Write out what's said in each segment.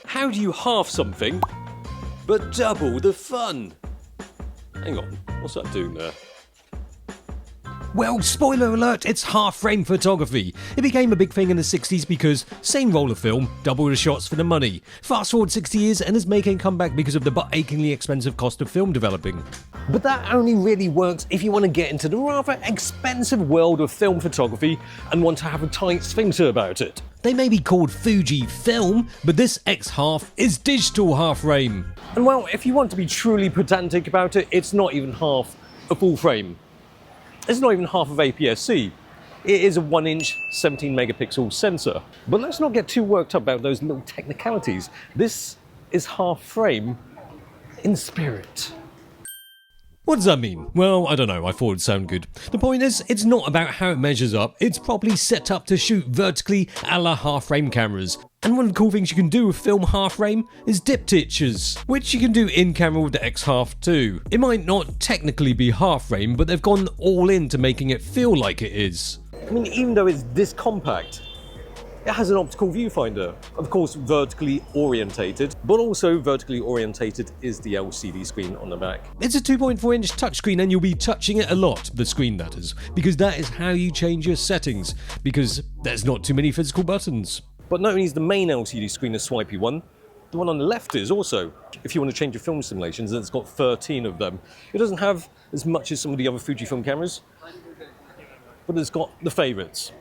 How do you half something, but double the fun? Hang on, what's that doing there? Well, spoiler alert, it's half-frame photography. It became a big thing in the 60s because same roll of film, double the shots for the money. Fast forward 60 years and it's making a comeback because of the butt-achingly expensive cost of film developing. But that only really works if you want to get into the rather expensive world of film photography and want to have a tight sphincter about it. They may be called Fujifilm, but this X-Half is digital half-frame. And well, if you want to be truly pedantic about it, it's not even half a full frame. It's not even half of APS-C. It is a 1-inch 17 megapixel sensor. But let's not get too worked up about those little technicalities. This is half frame in spirit. What does that mean? Well, I don't know, I thought it'd sound good. The point is, it's not about how it measures up, it's properly set up to shoot vertically a la half-frame cameras. And one of the cool things you can do with film half-frame is diptychs, which you can do in-camera with the X-Half too. It might not technically be half-frame, but they've gone all into making it feel like it is. I mean, even though it's this compact, it has an optical viewfinder, of course vertically orientated, but also vertically orientated is the LCD screen on the back. It's a 2.4-inch touchscreen and you'll be touching it a lot, the screen that is, because that is how you change your settings, because there's not too many physical buttons. But not only is the main LCD screen a swipey one, the one on the left is also. If you want to change your film simulations, it's got 13 of them. It doesn't have as much as some of the other Fujifilm cameras, but it's got the favourites.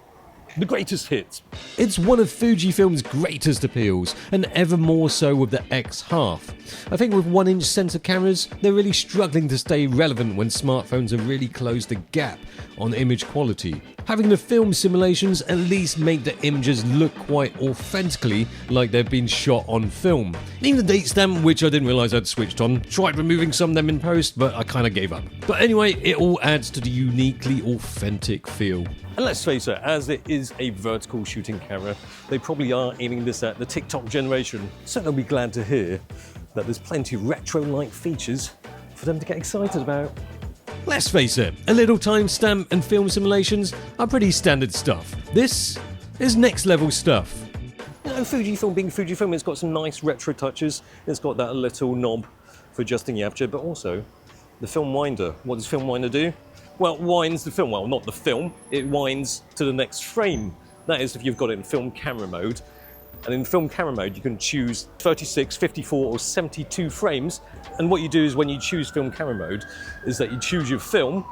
The greatest hits. It's one of Fujifilm's greatest appeals, and ever more so with the X-Half. I think with 1-inch sensor cameras, they're really struggling to stay relevant when smartphones have really closed the gap on image quality. Having the film simulations at least make the images look quite authentically like they've been shot on film. Even the date stamp, which I didn't realise I'd switched on, tried removing some of them in post, but I kind of gave up. But anyway, it all adds to the uniquely authentic feel. And let's face it, as it is a vertical shooting camera, they probably are aiming this at the TikTok generation. So they'll be glad to hear that there's plenty of retro-like features for them to get excited about. Let's face it, a little timestamp and film simulations are pretty standard stuff. This is next level stuff. You know, Fujifilm being Fujifilm, it's got some nice retro touches. It's got that little knob for adjusting the aperture, but also the film winder. What does film winder do? Well, it winds the film, well, not the film, it winds to the next frame. That is if you've got it in film camera mode. And in film camera mode, you can choose 36, 54 or 72 frames. And what you do is when you choose film camera mode, is that you choose your film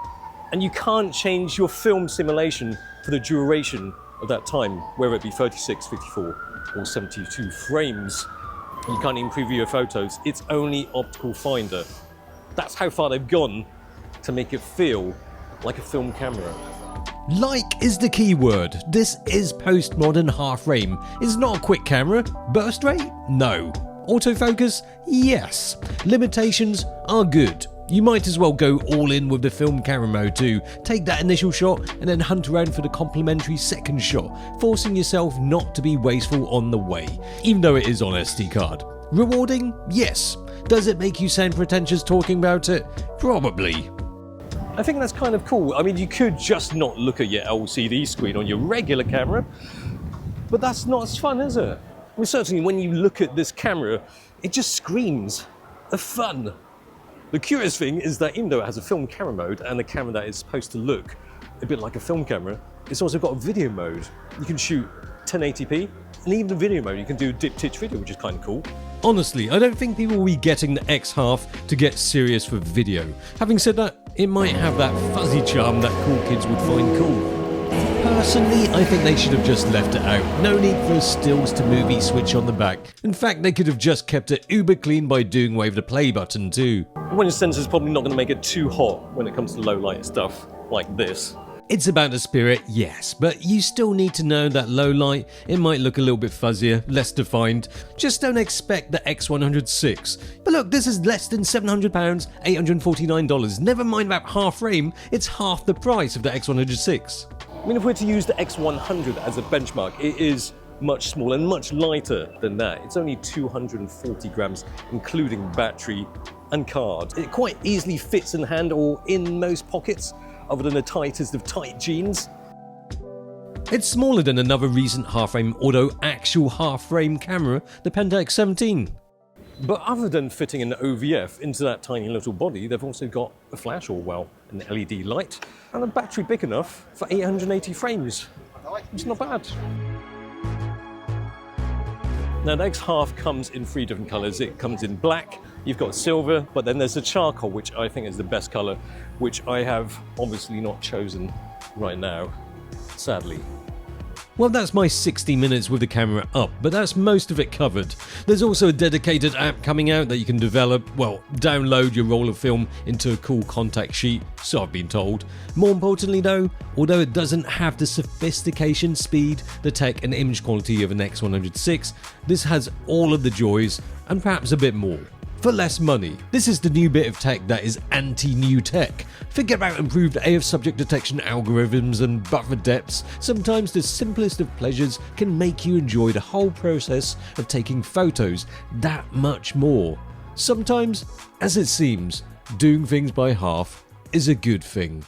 and you can't change your film simulation for the duration of that time, whether it be 36, 54 or 72 frames. You can't even preview your photos. It's only optical finder. That's how far they've gone to make it feel like a film camera. Like is the key word. This is postmodern half-frame. It's not a quick camera. Burst rate? No. Autofocus? Yes. Limitations are good. You might as well go all in with the film camera mode too. Take that initial shot and then hunt around for the complementary second shot, forcing yourself not to be wasteful on the way, even though it is on SD card. Rewarding? Yes. Does it make you sound pretentious talking about it? Probably. I think that's kind of cool. I mean, you could just not look at your LCD screen on your regular camera, but that's not as fun, is it? I mean, certainly when you look at this camera, it just screams of fun. The curious thing is that even though it has a film camera mode and a camera that is supposed to look a bit like a film camera, it's also got a video mode. You can shoot 1080p, and even the video mode, you can do diptych video, which is kind of cool. Honestly, I don't think people will be getting the X-Half to get serious for video. Having said that, it might have that fuzzy charm that cool kids would find cool. Personally, I think they should have just left it out. No need for a stills to movie switch on the back. In fact, they could have just kept it uber clean by doing away with the play button too. One sensor is probably not going to make it too hot when it comes to low light stuff like this. It's about the spirit, yes, but you still need to know that low light, it might look a little bit fuzzier, less defined. Just don't expect the X106. But look, this is less than £700, $849. Never mind about half frame, it's half the price of the X106. I mean, if we're to use the X100 as a benchmark, it is much smaller and much lighter than that. It's only 240 grams, including battery and card. It quite easily fits in hand or in most pockets, other than the tightest of tight jeans. It's smaller than another recent half-frame, although actual half-frame camera, the Pentax 17. But other than fitting an OVF into that tiny little body, they've also got a flash, or well, an LED light, and a battery big enough for 880 frames. It's not bad. Now, the X-Half comes in 3 different colours. It comes in black, you've got silver, but then there's the charcoal, which I think is the best colour, which I have obviously not chosen right now, sadly. Well, that's my 60 minutes with the camera up, but that's most of it covered. There's also a dedicated app coming out that you can download your roll of film into a cool contact sheet, so I've been told. More importantly though, although it doesn't have the sophistication, speed, the tech and image quality of an X106, this has all of the joys and perhaps a bit more. For less money. This is the new bit of tech that is anti-new tech. Forget about improved AF subject detection algorithms and buffer depths. Sometimes the simplest of pleasures can make you enjoy the whole process of taking photos that much more. Sometimes, as it seems, doing things by half is a good thing.